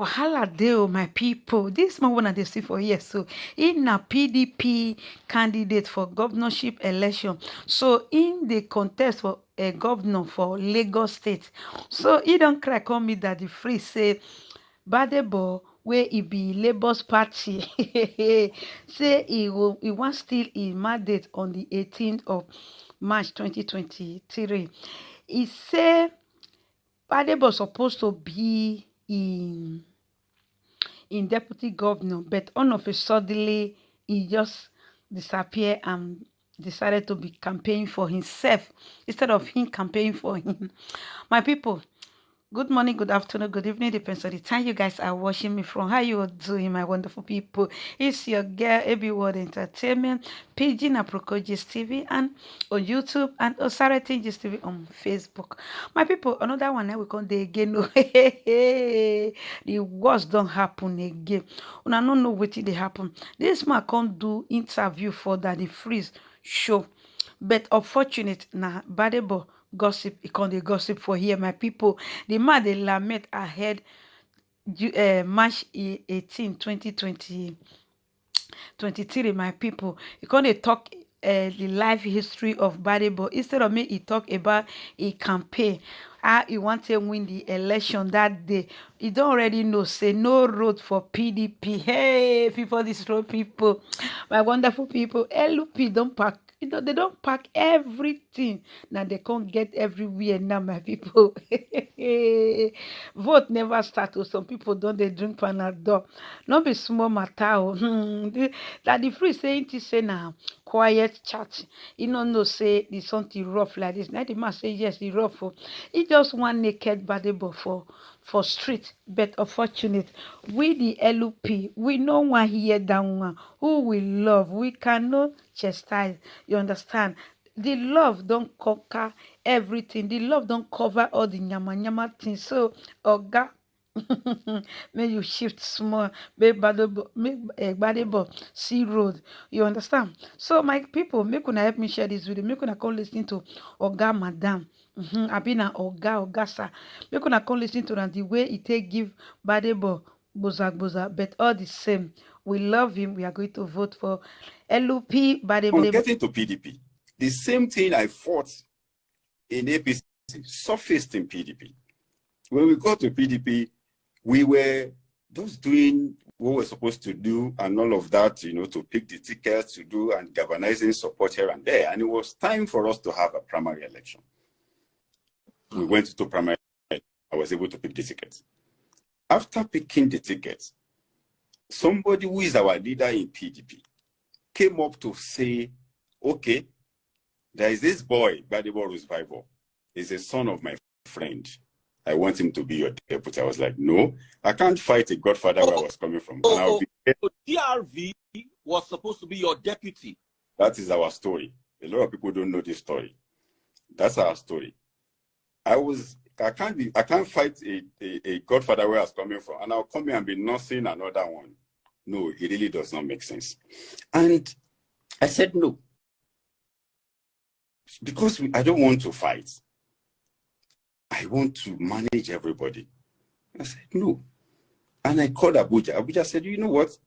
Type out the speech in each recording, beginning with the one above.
Wahala deo, my people. This man wanna they see for here. So in a PDP candidate for governorship election. So in the contest for a governor for Lagos State. So he don't crack on me that the free say Gbadebo where he be Labour's party say he wants still his mandate on the 18th of March 2023. He say Gbadebo supposed to be in deputy governor, but all of a suddenly he just disappeared and decided to be campaigning for himself instead of him campaigning for him. My people, good morning, good afternoon, good evening, depends on the time you guys are watching me from. How you all doing, my wonderful people? It's your girl, AB World Entertainment, Pidgin Aprocogis TV, and on YouTube, and Osarati Gist TV on Facebook. My people, another one, we come there again. No, the worst don't happen again. And I don't know what they happen. This man can't do interview for that the freeze show. But unfortunate, na Gbadebo gossip, e con dey gossip for here, my people. The man dey lament ahead March 18, 2023, my people. E con dey talk the life history of Gbadebo. Instead of me, he talk about a campaign, how he want to win the election that day. He don't already know, say no road for PDP. Hey, people, this road people, my wonderful people. LP don't pack. You know, they don't pack everything. Now they can't get everywhere now, my people. Vote never start. Oh, some people don't they drink Panadol. Not be small matter. Oh. That the free saying to say now quiet chat. You know say the something rough like this. Now the man say yes, the rough. Oh. He just one naked Gbadebo for street, but unfortunate. We the LP, we no one hear that one. Who we love, we cannot chastise. You understand? The love don't conquer everything. The love don't cover all the nyama nyama things. So, Oga, may you shift small, make Gbadebo see road. You understand? So, my people, make una help me share this video. Make una come listen to Oga Madam. I been an Oga sir. Make una come listen to the way he take give Gbadebo boza, but all the same, we love him. We are going to vote for LP On Gbadebo. getting to PDP, the same thing I fought in APC surfaced in PDP. When we got to PDP, we were just doing what we're supposed to do and all of that, you know, to pick the tickets to do and galvanizing support here and there. And it was time for us to have a primary election. We went to primary. I was able to pick the tickets. After picking the tickets, somebody who is our leader in PDP came up to say, okay, there is this boy, Gbadebo Rhodes VIVOR. He's a son of my friend. I want him to be your deputy. I was like, no, I can't fight a godfather where I was coming from. And I'll be DRV was supposed to be your deputy. That is our story. A lot of people don't know this story. That's our story. I can't fight a godfather where I was coming from, and I'll come here and be nursing another one. No, it really does not make sense. And I said no. Because I don't want to fight. I want to manage everybody. I said no. And I called Abuja. Abuja said, you know what?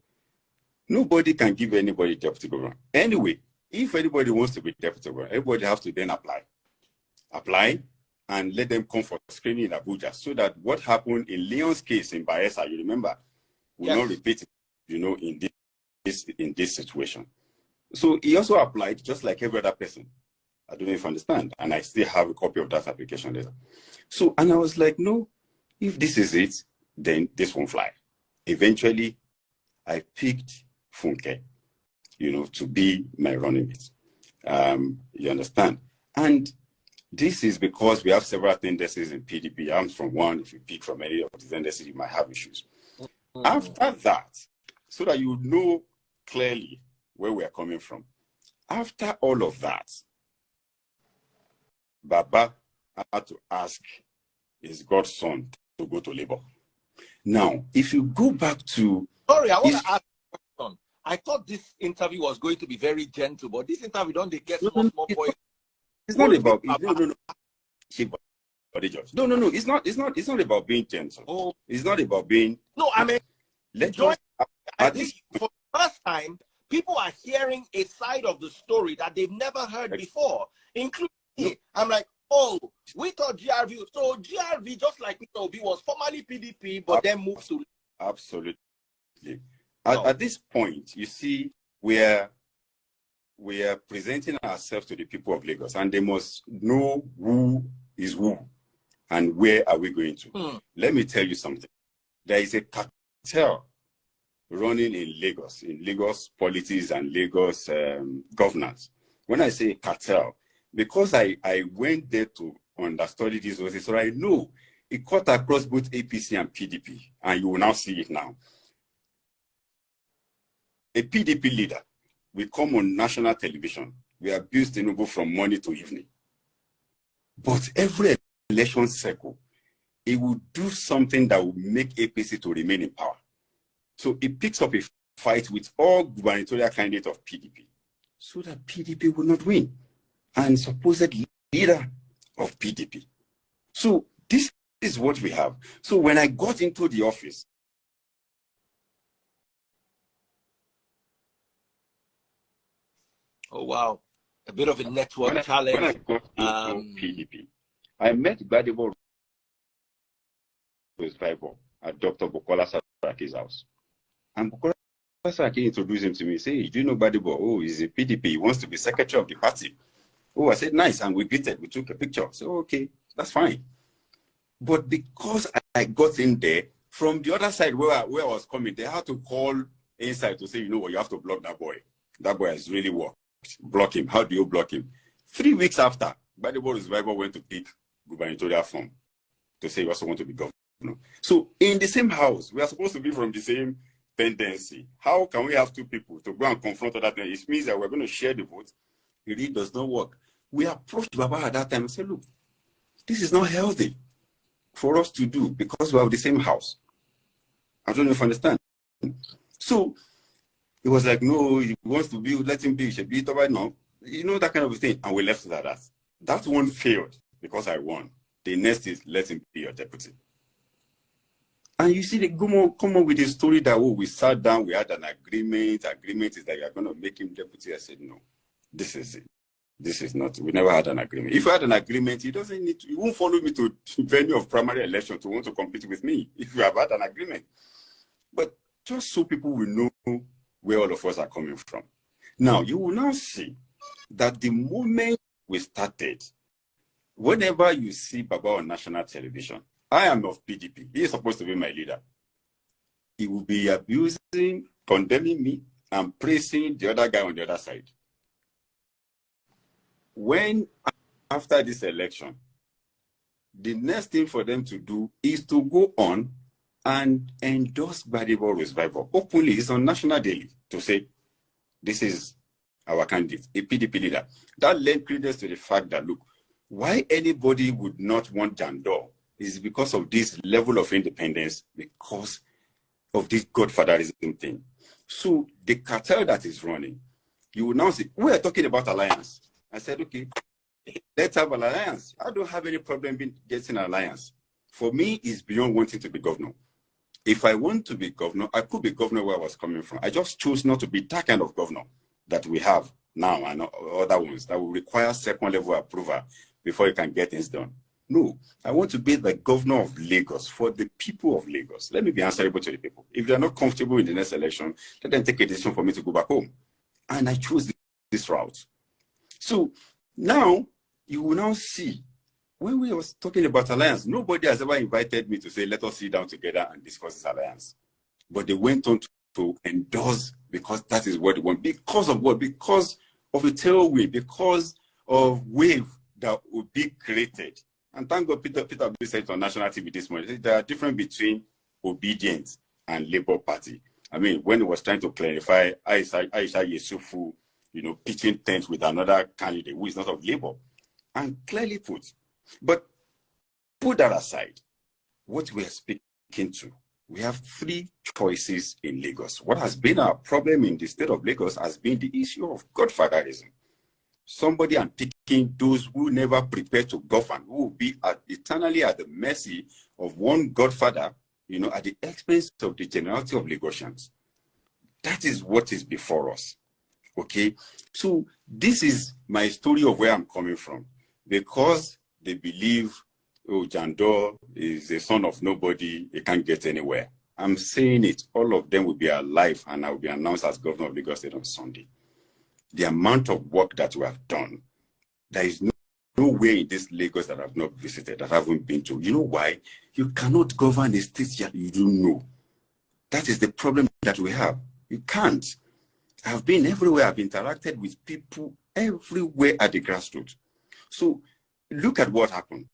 Nobody can give anybody deputy governor. Anyway, if anybody wants to be deputy governor, everybody has to then apply, and let them come for screening in Abuja, so that what happened in Leon's case in Bayelsa, you remember, will not repeat it, you know, in this situation. So he also applied just like every other person. I don't know if you understand. And I still have a copy of that application letter. So, and I was like, no, if this is it, then this won't fly. Eventually, I picked Funke, you know, to be my running mate. You understand? And this is because we have several tendencies in PDP. I'm from one. If you pick from any of the tendencies, you might have issues. After that, so that you know clearly where we are coming from, after all of that, Baba had to ask his godson to go to labor. Now, if you go back to... Sorry, I want to ask a question. I thought this interview was going to be very gentle, but this interview, don't they get small boys? It's not about... No. the judge. No. It's not about being gentle. Oh, It's not about being. no, I mean, Let join. us. I At this think for the first time, people are hearing a side of the story that they've never heard before, including me. I'm like, oh, we thought GRV. So GRV, just like Peter Obi, was formerly PDP, but then moved to. Absolutely. At this point, you see, we are presenting ourselves to the people of Lagos, and they must know who is who and where are we going to. Let me tell you something. There is a cartel running in Lagos politics and Lagos governance. When I say cartel, because I went there to understudy this, so I know it cut across both APC and PDP, and you will now see it now. A PDP leader will come on national television. We abuse Tinubu from morning to evening. But every election cycle, it will do something that will make APC to remain in power. So it picks up a fight with all gubernatorial candidates of PDP so that PDP will not win. And supposed leader of PDP. So this is what we have. So when I got into the office, Oh, wow. A bit of a network challenge. When I got into PDP, I met Gbadebo Rhodes VIVOR at Dr. Bukola Saraki's house. And Bukola Saraki introduced him to me. Say, do you know Gbadebo? Oh, he's a PDP. He wants to be secretary of the party. Oh, I said, nice. And we greeted. We took a picture. So, okay, that's fine. But because I got in there, from the other side where I was coming, they had to call inside to say, you know what, you have to block that boy. That boy has really worked. Block him. How do you block him? 3 weeks after, Gbadebo Rhodes VIVOR went to pick gubernatorial form to say he also want to be governor. So in the same house, we are supposed to be from the same tendency. How can we have two people to go and confront other things? It means that we're going to share the vote. It really does not work. We approached Baba at that time and said, look, this is not healthy for us to do because we have the same house. I don't know if you understand. So it was like, no, he wants to be, let him be, he should be it right now. You know, that kind of thing. And we left it at that. That one failed because I won. The next is let him be your deputy. And you see, they come on with a story that, oh, we sat down, we had an agreement. Agreement is that you are going to make him deputy. I said, no, this is it. This is not, we never had an agreement. If we had an agreement, he doesn't need to, he won't follow me to venue of primary election to want to compete with me if we have had an agreement. But just so people will know where all of us are coming from. Now, you will now see that the moment we started, whenever you see Baba on national television, I am of PDP. He is supposed to be my leader. He will be abusing, condemning me, and praising the other guy on the other side. When, after this election, the next thing for them to do is to go on and endorse Gbadebo Rhodes VIVOR openly. It's on national daily to say, this is our candidate, a PDP leader. That lent credence to the fact that, look, why anybody would not want Andor is because of this level of independence, because of this godfatherism thing. So the cartel that is running, you will now see, we are talking about alliance. I said, okay, let's have an alliance. I don't have any problem getting an alliance. For me, it's beyond wanting to be governor. If I want to be governor, I could be governor where I was coming from. I just chose not to be that kind of governor that we have now and other ones that will require second level approval before you can get things done. No, I want to be the governor of Lagos for the people of Lagos. Let me be answerable to the people. If they're not comfortable in the next election, let them take a decision for me to go back home. And I chose this route. So now you will now see, when we was talking about alliance, nobody has ever invited me to say, let us sit down together and discuss this alliance. But they went on to endorse because that is what they want. Because of what? Because of a tailwind, because of wave that will be created. And thank God Peter said on national TV this morning, there are difference between obedience and Labour Party. I mean, when he was trying to clarify Aisha Yesufu, pitching tents with another candidate who is not of Labour, and clearly put. But put that aside, what we are speaking to, we have three choices in Lagos. What has been our problem in the state of Lagos has been the issue of godfatherism. Somebody and those who never prepare to govern, who will be eternally at the mercy of one godfather, you know, at the expense of the generality of Lagosians. That is what is before us. Okay, so this is my story of where I'm coming from. Because they believe, oh, Jandor is the son of nobody, he can't get anywhere. I'm saying it, all of them will be alive and I will be announced as governor of Lagos State on Sunday. The amount of work that we have done, there is no way in this Lagos that I've not visited, that I haven't been to. You know why? You cannot govern a state that you don't know. That is the problem that we have. You can't. I've been everywhere. I've interacted with people everywhere at the grassroots. So look at what happened.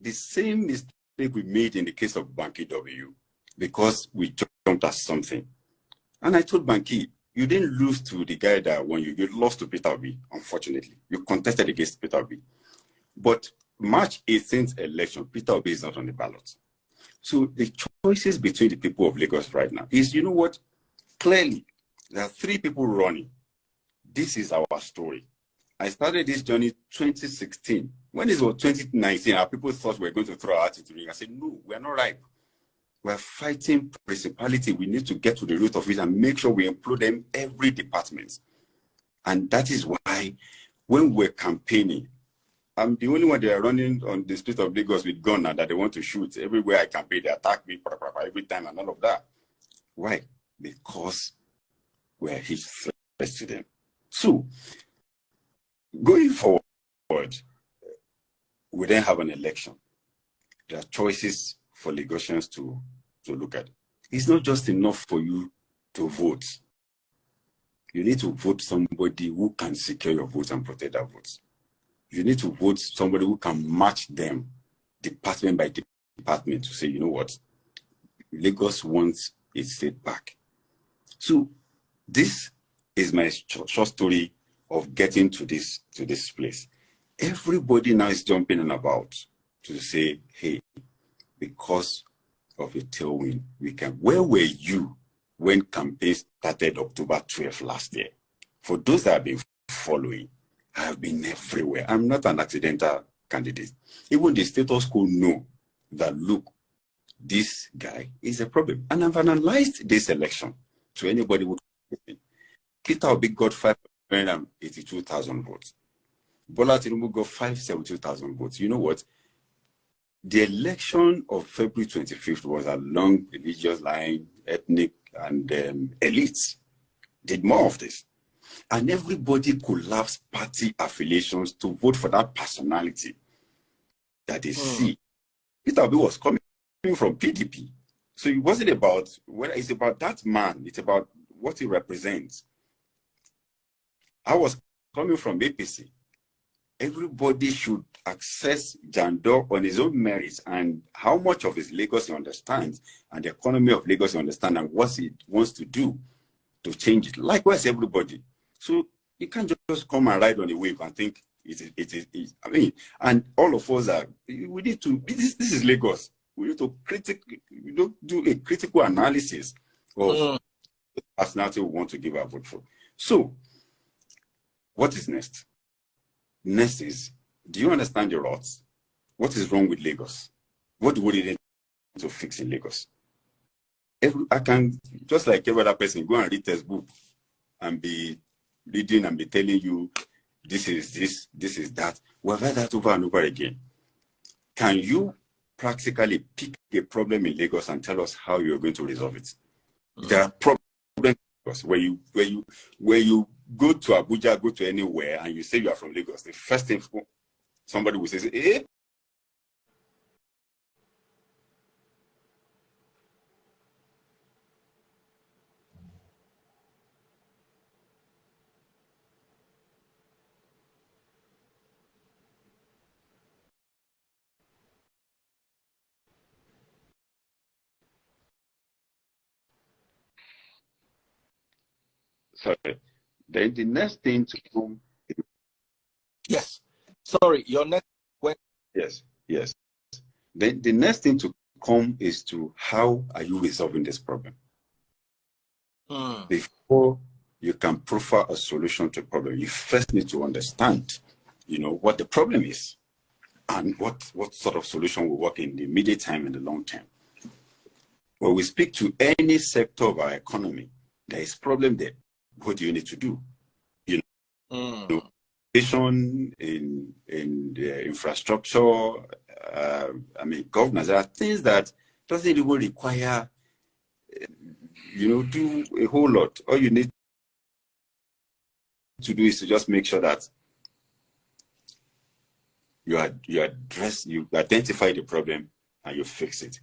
The same mistake we made in the case of Banky W, because we jumped at something. And I told Banky, you didn't lose to the guy that won you. You lost to Peter Obi, unfortunately. You contested against Peter Obi. But March 18th election, Peter Obi is not on the ballot. So the choices between the people of Lagos right now is, you know what? Clearly, there are three people running. This is our story. I started this journey 2016. When it was 2019, our people thought we were going to throw our attitude. I said, no, we're not ripe. We're fighting principality. We need to get to the root of it and make sure we implode them every department. And that is why when we're campaigning, I'm the only one they are running on the street of Lagos with gun now that they want to shoot. Everywhere I campaign, they attack me every time and all of that. Why? Because we're a huge threat to them. So, going forward, we then have an election. There are choices for Lagosians to look at. It's not just enough for you to vote. You need to vote somebody who can secure your votes and protect their votes. You need to vote somebody who can match them department by department to say, you know what, Lagos wants its state back. So this is my short story of getting to this place. Everybody now is jumping in about to say, hey, because of a tailwind, we can. Where were you when campaign started October 12th last year? For those that have been following, I have been everywhere. I'm not an accidental candidate. Even the status quo know that, look, this guy is a problem. And I've analyzed this election to anybody who Peter Obi got 582,000 votes. Bola Tinubu got 572,000 votes. You know what? The election of February 25th was along religious line, ethnic, and elites did more of this. And everybody collapsed party affiliations to vote for that personality that they see. Peter Obi was coming from PDP. So it wasn't about, well, it's about that man. It's about what he represents. I was coming from APC. Everybody should access Jandor on his own merits and how much of his Lagos he understands and the economy of Lagos he understands and what he wants to do to change it. Likewise, everybody. So you can't just come and ride on a wave and think it is. I mean, and all of us are, we need to, this is Lagos. We need to do a critical analysis of the personality we want to give our vote for. So, what is next? Next is, do you understand the routes? What is wrong with Lagos? What do we need to fix in Lagos? I can, just like every other person, go and read textbook and be reading and be telling you, this is this, this is that. We've heard that over and over again. Can you practically pick a problem in Lagos and tell us how you're going to resolve it? There are problems where you go to Abuja, go to anywhere, and you say you are from Lagos. The first thing somebody will say, eh? Sorry. Then the next thing to come. Yes. Sorry, your next question. Yes. Then the next thing to come is to how are you resolving this problem? Before you can proffer a solution to a problem, you first need to understand you know, what the problem is and what sort of solution will work in the immediate time and the long term. When we speak to any sector of our economy, there is a problem there. What do you need to do? You know, in the infrastructure, I mean, governance, there are things that doesn't even require, you know, do a whole lot. All you need to do is to just make sure that you identify the problem and you fix it.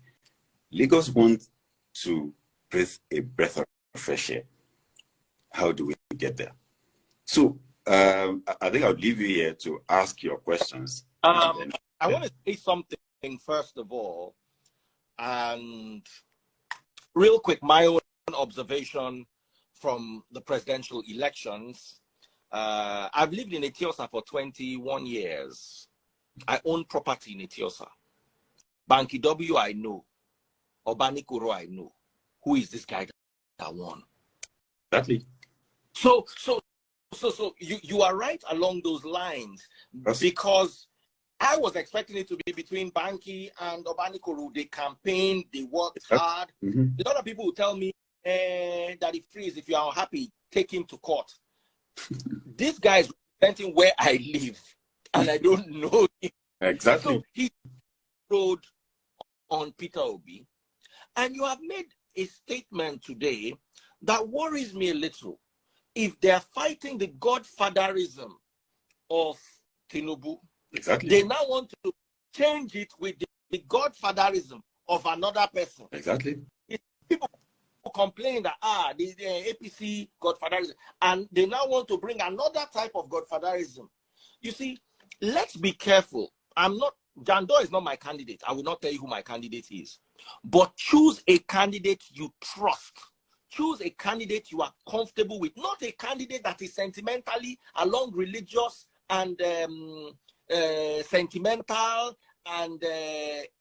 Lagos wants to breathe a breath of fresh air. How do we get there? So I think I'll leave you here to ask your questions. I want to say something first of all, and real quick, my own observation from the presidential elections. I've lived in Etiosa for 21 years. I own property in Etiosa. Banky W, I know. Obanikoro, I know. Who is this guy that won? Exactly. So you are right along those lines. Yes. Because I was expecting it to be between Banky and Obanikoro. They campaigned, they worked hard. A lot of people will tell me that if freeze, if you are unhappy, take him to court. This guy is representing where I live, and I don't know him. Exactly. So he rode on Peter Obi, and you have made a statement today that worries me a little. If they are fighting the godfatherism of Tinubu, exactly, they now want to change it with the godfatherism of another person. Exactly. People complain that the APC godfatherism, and they now want to bring another type of godfatherism. You see, let's be careful. Jandor is not my candidate. I will not tell you who my candidate is. But choose a candidate you trust. Choose a candidate you are comfortable with, not a candidate that is sentimentally along religious and sentimental and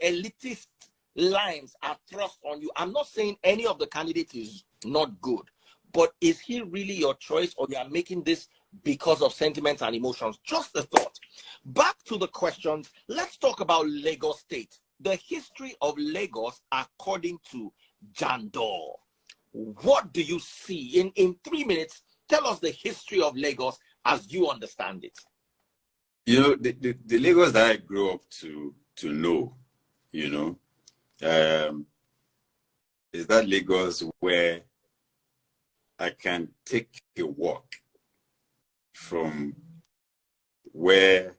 elitist lines are thrust on you. I'm not saying any of the candidates is not good, but is he really your choice, or you are making this because of sentiments and emotions? Just a thought. Back to the questions. Let's talk about Lagos State. The history of Lagos according to Jandor. What do you see? In 3 minutes, tell us the history of Lagos as you understand it. You know, the Lagos that I grew up to know, you know, is that Lagos where I can take a walk from where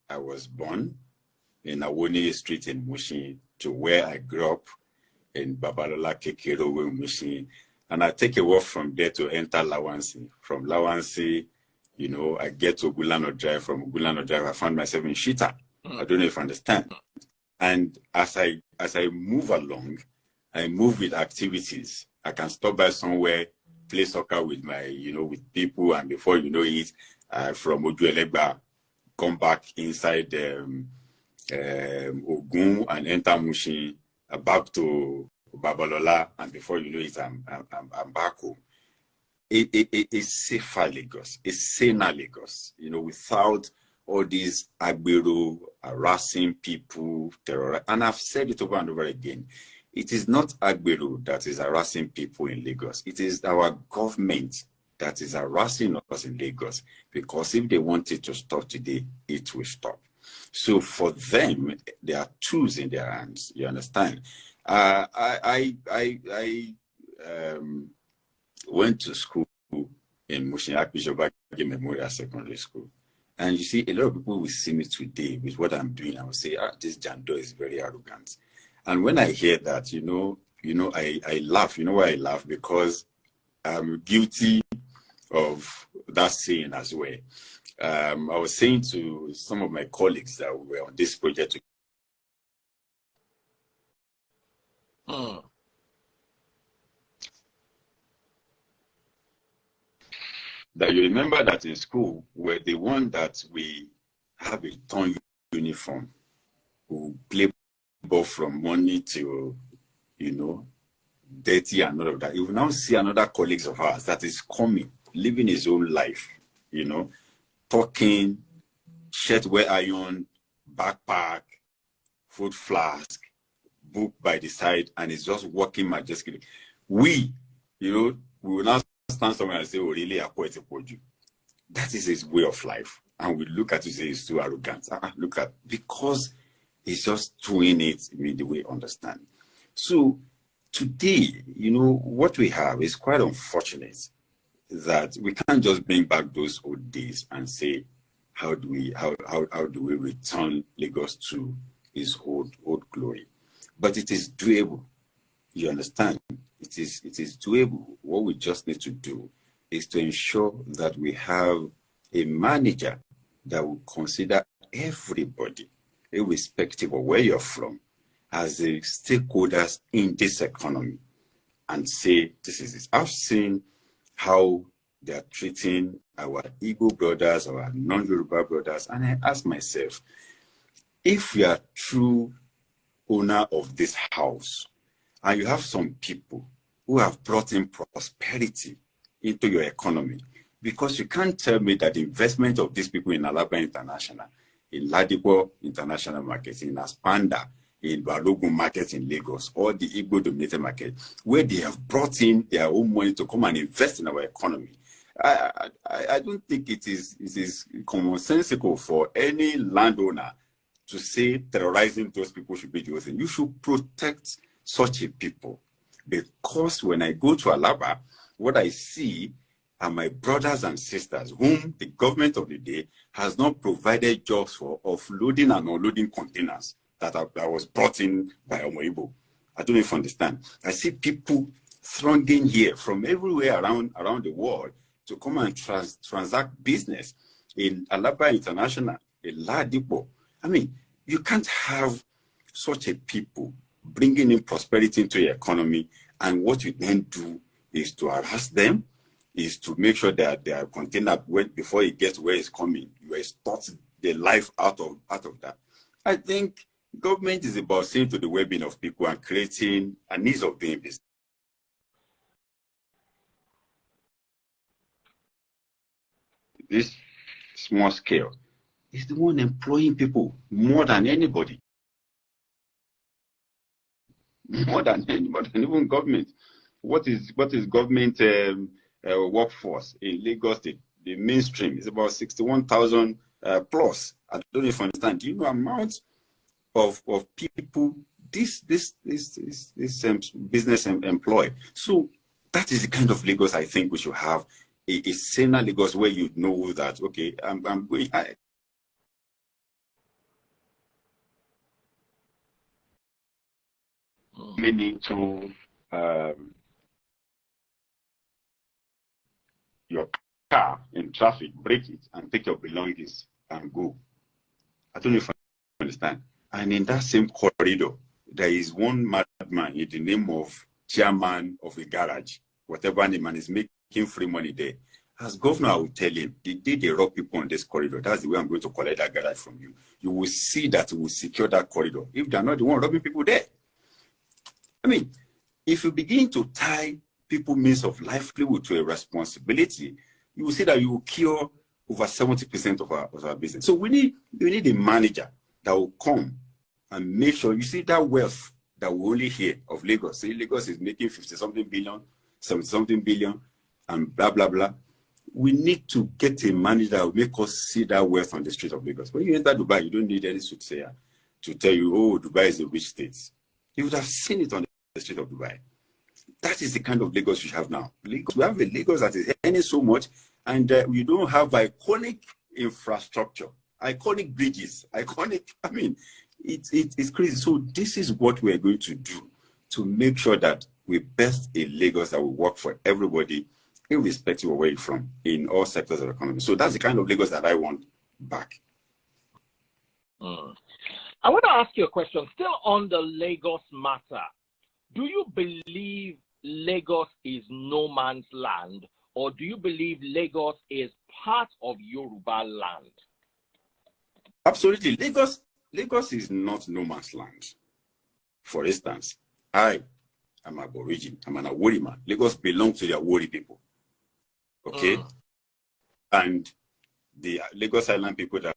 I was born in Awoni Street in Mushin to where I grew up in Babalola Kekerowe Mushin, and I take a walk from there to enter Lawansi. From Lawansi, you know, I get to Ogulano Drive. From Ogulano Drive, I found myself in Shita. I don't know if you understand. And as I move along, I move with activities. I can stop by somewhere, play soccer with with people, and before you know it, from Ojuelegba, come back inside Ogun and enter Mushin, back to Babalola, and before you know it, I'm back home. It's safer Lagos, it's saner Lagos, you know, without all these agbero harassing people, terror. And I've said it over and over again. It is not agbero that is harassing people in Lagos. It is our government that is harassing us in Lagos, because if they want it to stop today, it will stop. So for them, there are tools in their hands. You understand? I went to school in Mushin Archbishop Memorial Secondary School. And you see, a lot of people will see me today with what I'm doing. I will say, this Jandor is very arrogant. And when I hear that, I laugh. You know why I laugh? Because I'm guilty of that saying as well. I was saying to some of my colleagues that were on this project. That you remember that in school, were the one that we have a torn uniform, who play ball from morning till, dirty and all of that. You will now see another colleagues of ours that is coming, living his own life, talking, shirt wear iron, backpack, food flask, book by the side, and it's just walking majestically. We, you know, we will now stand somewhere and say, oh, really, that is his way of life. And we look at it and say, it's too arrogant. Look at, because he's just doing it in the way we understand. So today, you know, what we have is quite unfortunate that we can't just bring back those old days and say, how do we return Lagos to its old glory? But it is doable. You understand? It is doable. What we just need to do is to ensure that we have a manager that will consider everybody, irrespective of where you're from, as the stakeholders in this economy, and say, this is this. I've seen how they are treating our Igbo brothers, our non-Yoruba brothers, and I ask myself, if you are true owner of this house, and you have some people who have brought in prosperity into your economy, because you can't tell me that the investment of these people in Alaba International, in Ladipo International Market, in Aspanda, in Balogun Market in Lagos, or the Igbo dominated market, where they have brought in their own money to come and invest in our economy. I don't think it is commonsensical for any landowner to say terrorizing those people should be the thing. You should protect such a people, because when I go to Alaba, what I see are my brothers and sisters whom the government of the day has not provided jobs for offloading and unloading containers that was brought in by Omoibo. I don't even understand. I see people thronging here from everywhere around the world to come and transact business in Alaba International, in Ladipo. I mean, you can't have such a people bringing in prosperity into your economy, and what you then do is to harass them, is to make sure that their container, before it gets where it's coming, you extort the life out of that. I think government is about seeing to the well-being of people and creating an ease of doing business. This small scale is the one employing people more than anybody. More than even government. What is government workforce in Lagos State? The mainstream is about 61,000 plus. I don't know if you understand. Do you know amount of people this business employ? So that is the kind of Lagos I think we should have. A saner Lagos where you know that, okay, I'm going. Meaning to your car in traffic, break it and take your belongings and go. I don't know if you understand. And in that same corridor, there is one madman in the name of chairman of a garage, whatever name, and is making free money there. As governor, I will tell him, the day they rob people on this corridor, that's the way I'm going to collect that garage from you. You will see that we will secure that corridor if they're not the one robbing people there. I mean, if you begin to tie people means of livelihood to a responsibility, you will see that you will cure over 70% of our business. So we need a manager that will come and make sure, you see that wealth that we only hear of Lagos. See, Lagos is making 50-something billion, 70-something billion, and blah, blah, blah. We need to get a manager that will make us see that wealth on the street of Lagos. When you enter Dubai, you don't need any soothsayer to tell you, oh, Dubai is a rich state. You would have seen it on the street of Dubai. That is the kind of Lagos we have now. Lagos, we have a Lagos that is earning so much, and we don't have iconic infrastructure, iconic bridges, I mean, it's crazy. So this is what we're going to do to make sure that we birth a Lagos that will work for everybody, irrespective of where you're from, in all sectors of the economy. So that's the kind of Lagos that I want back. I want to ask you a question, still on the Lagos matter. Do you believe Lagos is no man's land, or do you believe Lagos is part of Yoruba land? Absolutely. Lagos is not no man's land. For instance, I am Aborigine. I'm an Awori man. Lagos belongs to the Awori people. Okay? And the Lagos Island people that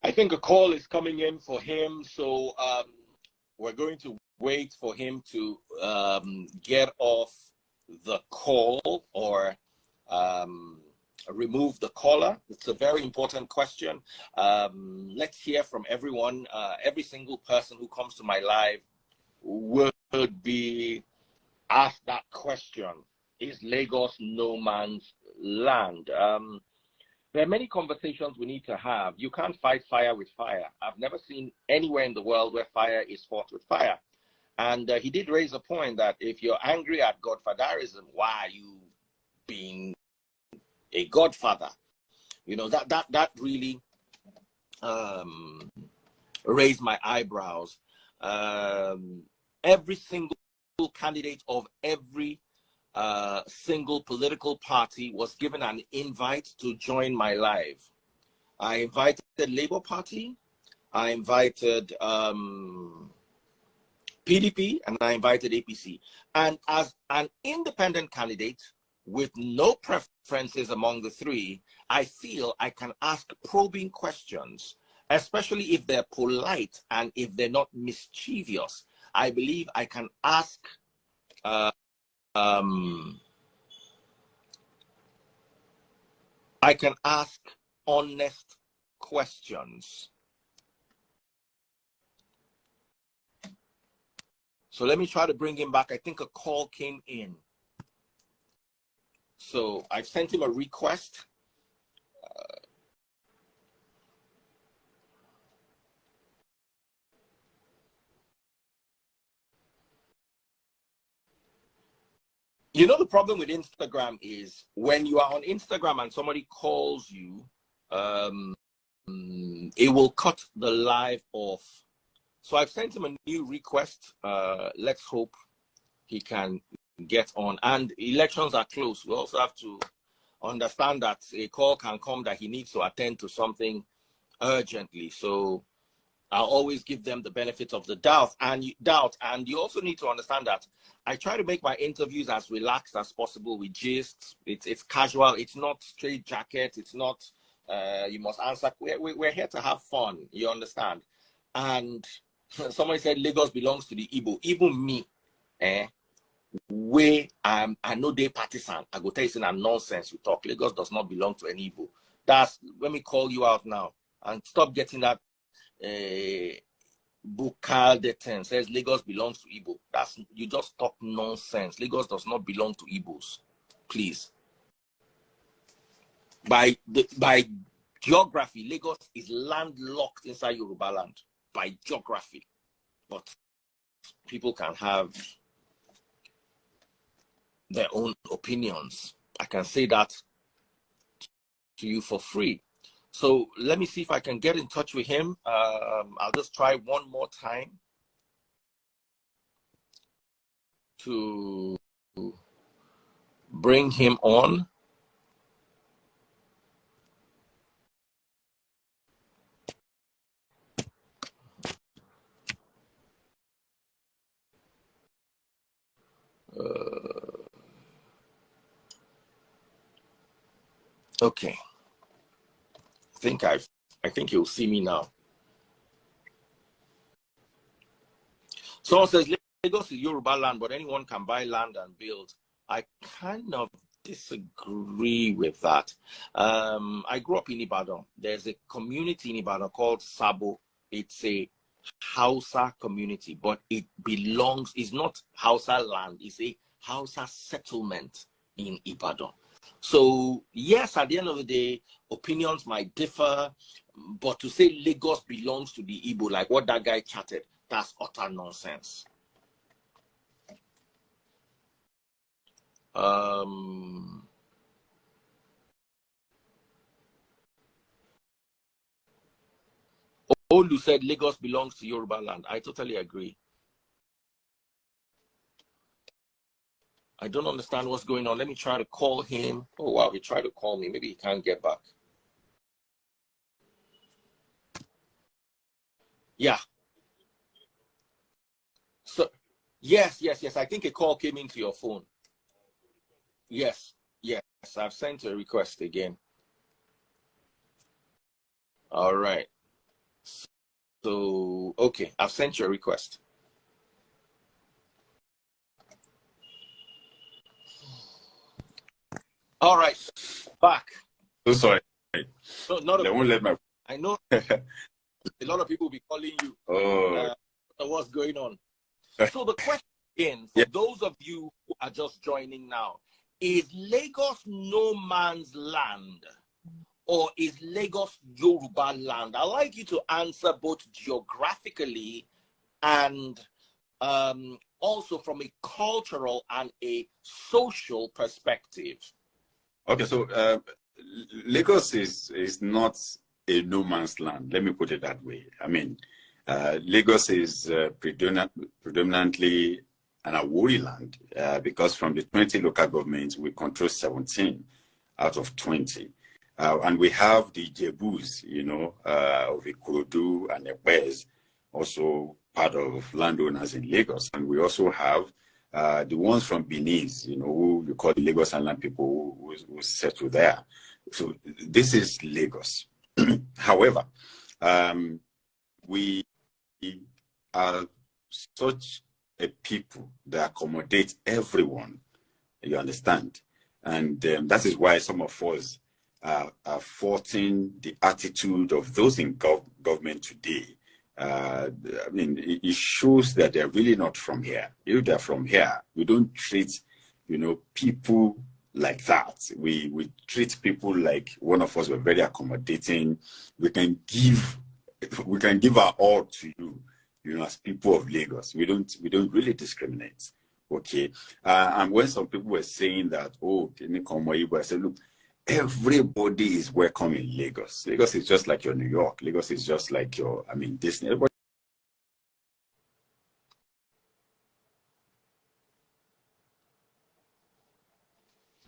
I think a call is coming in for him, so we're going to wait for him to get off the call or remove the caller. It's a very important question. Let's hear from everyone. Every single person who comes to my live would be asked that question. Is Lagos no man's land? There are many conversations we need to have. You can't fight fire with fire. I've never seen anywhere in the world where fire is fought with fire. And he did raise a point that if you're angry at godfatherism, why are you being a godfather? You know, that really raised my eyebrows. Every single candidate of every single political party was given an invite to join my live. I invited the Labour Party, I invited PDP, and I invited APC. And as an independent candidate with no preferences among the three, I feel I can ask probing questions, especially if they're polite and if they're not mischievous. I believe I can ask honest questions. So let me try to bring him back. I think a call came in. So I've sent him a request. You know, the problem with Instagram is when you are on Instagram and somebody calls you, it will cut the live off. So I've sent him a new request. Let's hope he can get on. And elections are close. We also have to understand that a call can come that he needs to attend to something urgently. So I'll always give them the benefit of the doubt. And you also need to understand that I try to make my interviews as relaxed as possible with gist. It's casual. It's not straight jacket. It's not you must answer. We're here to have fun. You understand? And somebody said Lagos belongs to the Igbo. Even me, I know they partisan. I go tell you saying nonsense you talk. Lagos does not belong to any Igbo. Let me call you out now and stop getting that Bukal Deten says Lagos belongs to Igbo. You just talk nonsense. Lagos does not belong to Igbos. Please. By geography, Lagos is landlocked inside Yoruba land. By geography. But people can have their own opinions. I can say that to you for free. So let me see if I can get in touch with him. I'll just try one more time to bring him on. Okay. I think you'll see me now. Someone says Lagos is Yoruba land, but anyone can buy land and build. I kind of disagree with that. I grew up in Ibadan. There's a community in Ibadan called Sabo. It's a Hausa community, but it's not Hausa land. It's a Hausa settlement in Ibadan. So yes, at the end of the day, opinions might differ, but to say Lagos belongs to the Igbo, like what that guy chatted, that's utter nonsense. Olu said Lagos belongs to Yoruba land. I totally agree. I don't understand what's going on. Let me try to call him. Oh, wow, he tried to call me. Maybe he can't get back. Yeah. So, yes. I think a call came into your phone. Yes. I've sent a request again. All right. So, okay, I've sent you a request. All right, back. So sorry. No, not They won't let my. I know a lot of people will be calling you. Oh. What's going on? So the question again, for those of you who are just joining now, is Lagos no man's land, or is Lagos Yoruba land? I'd like you to answer both geographically and also from a cultural and a social perspective. Okay, so Lagos is not a no man's land. Let me put it that way. I mean, Lagos is predominantly an Awori land because from the 20 local governments, we control 17 out of 20. And we have the Jebus, you know, of Ikorodu and Ekpes, also part of landowners in Lagos. And we also have the ones from Benin, you know, who you call the Lagos Island people who settle there. So this is Lagos. However, we are such a people that accommodate everyone, you understand? And that is why some of us are faulting the attitude of those in government today. I mean, it shows that they're really not from here. If they're from here, we don't treat, you know, people like that. We treat people like one of us. We're very accommodating. We can give our all to you, you know, as people of Lagos. We don't really discriminate. Okay. And when some people were saying that, oh, can you come where you I said, look, everybody is welcome in Lagos. Lagos is just like your New York. Lagos is just like your, I mean, Disney. Everybody.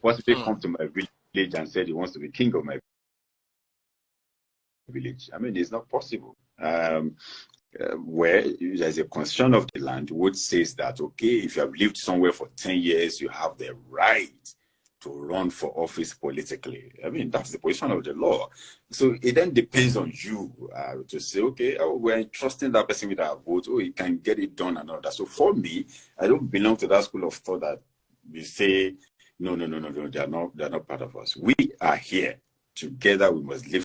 Once they come to my village and said he wants to be king of my village, I mean, it's not possible. Where there's a constitution of the land which says that, okay, if you have lived somewhere for 10 years, you have the right to run for office politically. I mean, that's the position of the law. So it then depends on you to say, okay, oh, we're trusting that person with our vote, oh, he can get it done and all that. So for me, I don't belong to that school of thought that we say, no, they're not part of us. We are here together. We must live